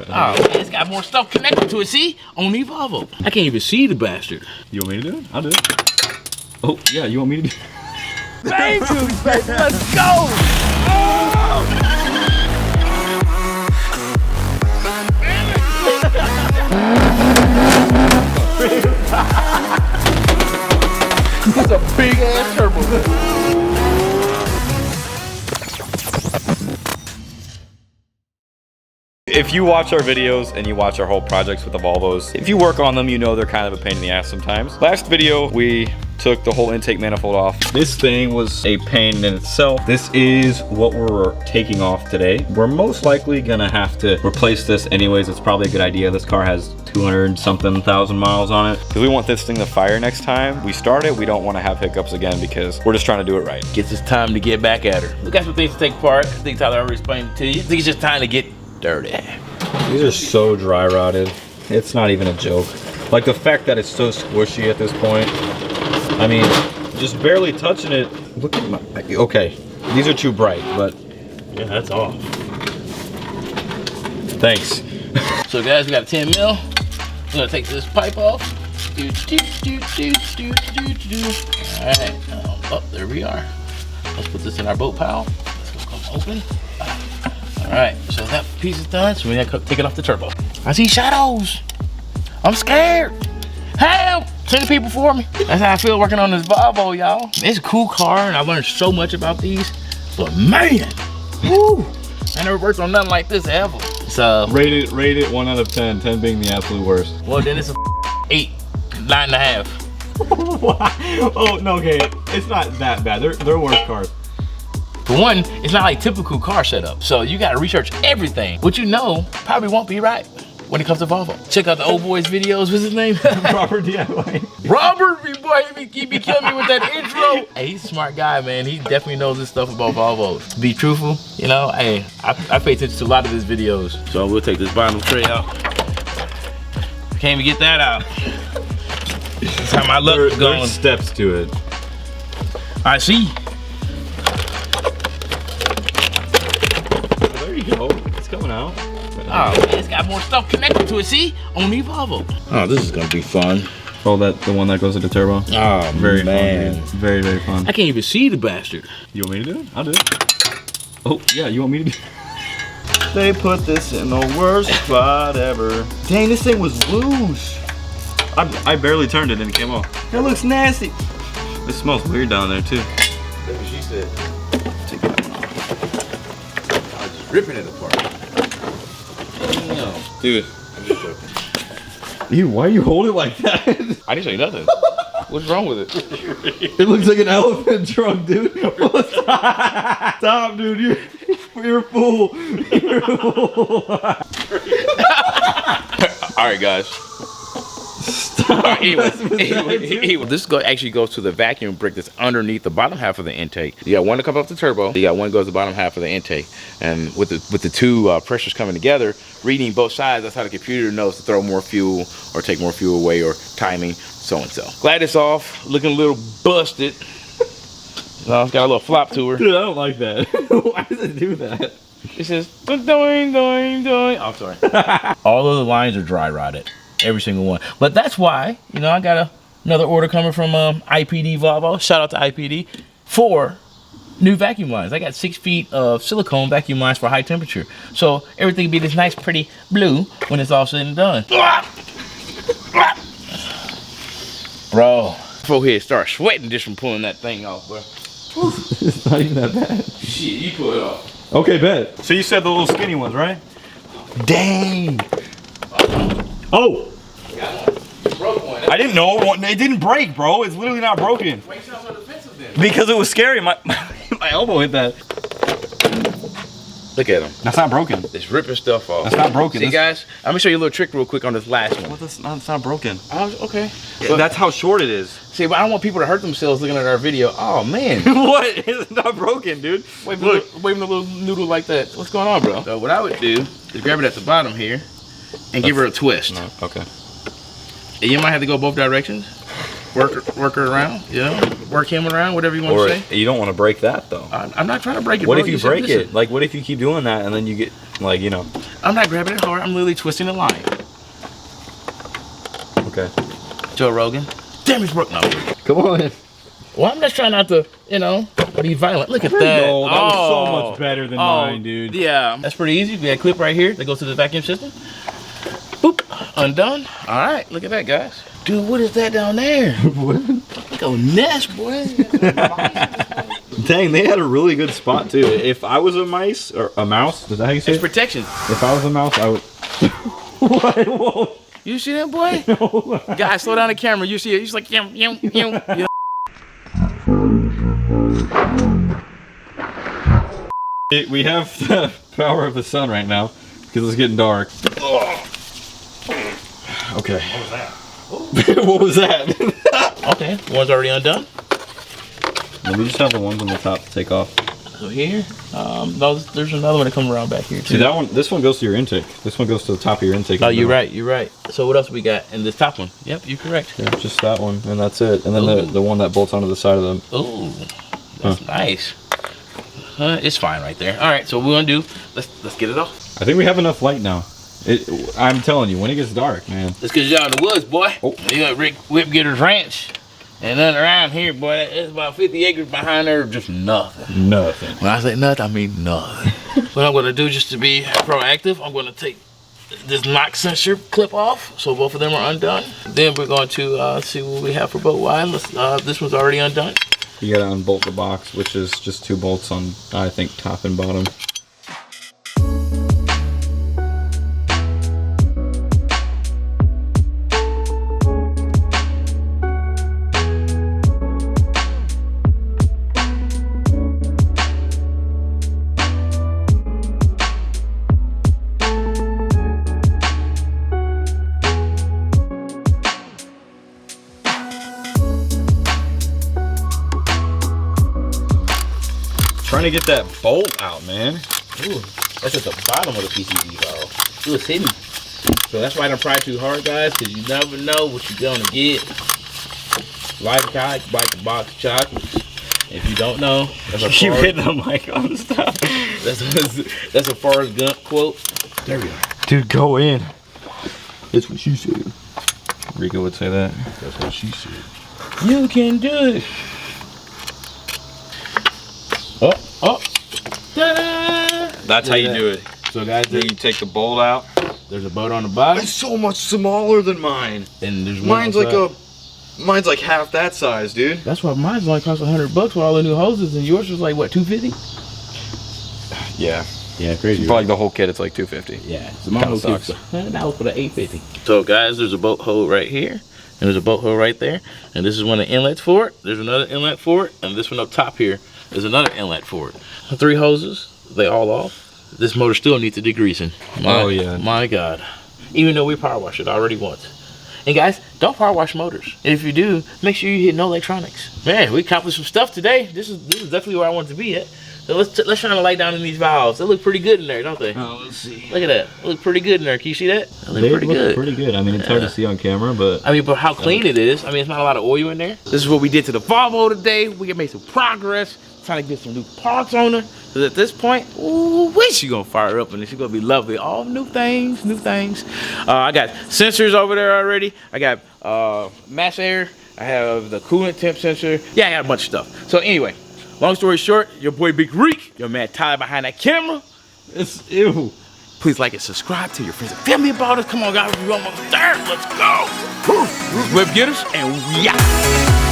Oh man, it's got more stuff connected to it. See? Only Volvo. I can't even see the bastard. You want me to do it? I'll do it. Oh yeah, you want me to do it? Thank you, baby. Let's go. That's a big ass turbo. If you watch our videos and you watch our whole projects with the Volvos, if you work on them, you know they're kind of a pain in the ass sometimes. Last video, we took the whole intake manifold off. This thing was a pain in itself. This is what we're taking off today. We're most likely gonna have to replace this anyways. It's probably a good idea. This car has 200-something thousand miles on it. Because we want this thing to fire next time we start it. We don't want to have hiccups again because we're just trying to do it right. Guess it's time to get back at her. We got some things to take apart. I think Tyler already explained it to you. I think it's just time to get dirty. These are so dry rotted. It's not even a joke. Like the fact that it's so squishy at this point. I mean, just barely touching it. Look at my, okay. These are too bright, but yeah, that's off. Thanks. So guys, we got a 10 mil. I'm gonna take this pipe off. All right, oh, there we are. Let's put this in our boat pile. Let's go open. All right, so that piece is done. So we gotta take it off the turbo. I see shadows. I'm scared. Help! Send people for me. That's how I feel working on this Volvo, y'all. It's a cool car, and I learned so much about these. But man, woo! I never worked on nothing like this ever. So rate it 1 out of 10. 10 being the absolute worst. Well, then it's a 8, 9.5. Oh no, okay, it's not that bad. They're worse cars. For one, it's not like typical car setup. So you gotta research everything. What you know probably won't be right when it comes to Volvo. Check out the old boys videos. What's his name? Robert DIY. Robert, boy, he be killing me with that intro. Hey, he's a smart guy, man. He definitely knows this stuff about Volvos. To be truthful, you know, hey, I pay attention to a lot of his videos. So we'll take this bottom tray out. Can't even get that out. That's how my luck is going. There's steps to it. I see. There you go. It's coming out. Oh man, it's got more stuff connected to it. See? Only Volvo. Oh, this is gonna be fun. Oh, the one that goes to the turbo. Oh, very man, fun, very fun. I can't even see the bastard. You want me to do it? I'll do it. Oh yeah, you want me to do it? They put this in the worst spot ever. Dang, this thing was loose. I barely turned it and it came off. That looks nasty. It smells weird down there too. That's what she said. Take that one off. I was just ripping it apart. Damn. Dude. Ew, why you hold it like that? I didn't say nothing. What's wrong with it? It looks like an elephant trunk, dude. Stop, dude. You're a fool. You're a fool. All right, guys. Stop. Anyway, this actually goes to the vacuum brick that's underneath the bottom half of the intake. You got one to come up the turbo. You got one that goes to the bottom half of the intake. And with the two pressures coming together, reading both sides, that's how the computer knows to throw more fuel or take more fuel away or timing, so and so. Glad it's off. Looking a little busted. No, it's got a little flop to her. Dude, I don't like that. Why does it do that? It says, doing. Oh, sorry. All of the lines are dry rotted. Every single one. But that's why, you know, I got another order coming from IPD Volvo. Shout out to IPD for new vacuum lines. I got 6 feet of silicone vacuum lines for high temperature. So everything be this nice, pretty blue when it's all said and done. Bro, forehead start sweating just from pulling that thing off, bro. It's not even that bad. Shit, you pull it off. Okay, bet. So you said the little skinny ones, right? Dang. Oh. Broke one. I didn't know. It didn't break, bro. It's literally not broken. Why you sound so defensive then? Because it was scary. My elbow hit that. Look at him. That's not broken. It's ripping stuff off. That's not broken. See, guys, let me show you a little trick real quick on this last one. Well, that's not broken. Okay. Yeah, that's how short it is. See, but I don't want people to hurt themselves looking at our video. Oh, man. What? It's not broken, dude. Waving a little noodle like that. What's going on, bro? So what I would do is grab it at the bottom here and give her a twist. No, okay. And you might have to go both directions. Work her around, you know? Work him around, whatever you want to say. You don't want to break that, though. I'm not trying to break it, What bro. if you break it? Like, what if you keep doing that and then you get... Like, you know. I'm not grabbing it hard. I'm literally twisting the line. Okay. Joe Rogan. Damn, it's broke. No. Come on. Well, I'm just trying not to, you know, be violent. Look at that. No, that was so much better than mine, dude. Yeah. That's pretty easy. We got a clip right here that goes to the vacuum system. Boop. Undone. All right. Look at that, guys. Dude, what is that down there? What? Go nest, boy. Dang, they had a really good spot too. If I was a mice or a mouse, is that how you say It's it? protection. If I was a mouse, I would. What? Whoa. You see that, boy? No. Guys, slow down the camera. You see it? He's like, yum, yum, yum. Yeah. We have the power of the sun right now because it's getting dark. Okay. What was that? What was that? Okay, one's already undone. And we just have the ones on the top to take off. So here, there's another one that comes around back here too. See that one? This one goes to your intake. This one goes to the top of your intake. Oh, you're right. You're right. So what else we got in this top one? Yep, you're correct. Yeah, just that one, and that's it. And then the one that bolts onto the side of them. Ooh, that's nice. It's fine right there. All right, so what we're gonna do? Let's get it off. I think we have enough light now. I'm telling you, when it gets dark, man. Let's get y'all in the woods, boy. Oh. You got Rick Whipgetter's ranch. And then around here, boy, it's about 50 acres behind there, just nothing. Nothing. When I say nothing, I mean nothing. What I'm gonna do, just to be proactive, I'm gonna take this knock sensor clip off, so both of them are undone. Then we're going to see what we have for boat wide. This one's already undone. You gotta unbolt the box, which is just 2 bolts on, I think, top and bottom. Trying to get that bolt out, man. Ooh, that's at the bottom of the PCB valve. Ooh, it's hidden. So that's why I don't pry too hard, guys, because you never know what you're gonna get. Life cock, bite the box of chocolates. If you don't know, that's You hit the mic on stuff. That's a Forrest Gump quote. There we are. Dude, go in. That's what she said. Rico would say that. That's what she said. You can do it. Oh. Ta-da! That's how you do it. So guys, Then you take the bolt out. there's a boat on the bottom. It's so much smaller than mine. And there's one Mine's like half that size, dude. That's why mine's only cost $100 with all the new hoses, and yours was like what, $250? Yeah. Yeah, crazy. For like the whole kit, it's like $250. Yeah, so my whole sucks. kit's that was for the $850. So guys, there's a boat hole right here, and there's a boat hole right there, and this is one of the inlets for it. There's another inlet for it, and this one up top here is another inlet for it. 3 hoses, they all off. This motor still needs a degreasing. Oh yeah. My God. Even though we power washed it already once. And guys, don't power wash motors. And if you do, make sure you hit no electronics. Man, we accomplished some stuff today. This is definitely where I want to be at. So let's shine a light down in these valves. They look pretty good in there, don't they? Oh, let's see. Look at that. They look pretty good in there. Can you see that? They look pretty good. Pretty good. I mean, it's hard to see on camera, but but how clean it is. I mean, it's not a lot of oil in there. This is what we did to the Volvo today. We made some progress, trying to get some new parts on her. Because at this point, ooh, she's gonna fire up and she's gonna be lovely. All new things. I got sensors over there already. I got mass air. I have the coolant temp sensor. Yeah, I got a bunch of stuff. So anyway, long story short, your boy Big Reeks, your man Tyler behind that camera. it's ew. Please like and subscribe, tell your friends and family about us. Come on, guys, we're almost there. Let's go. Whip getters, and we out.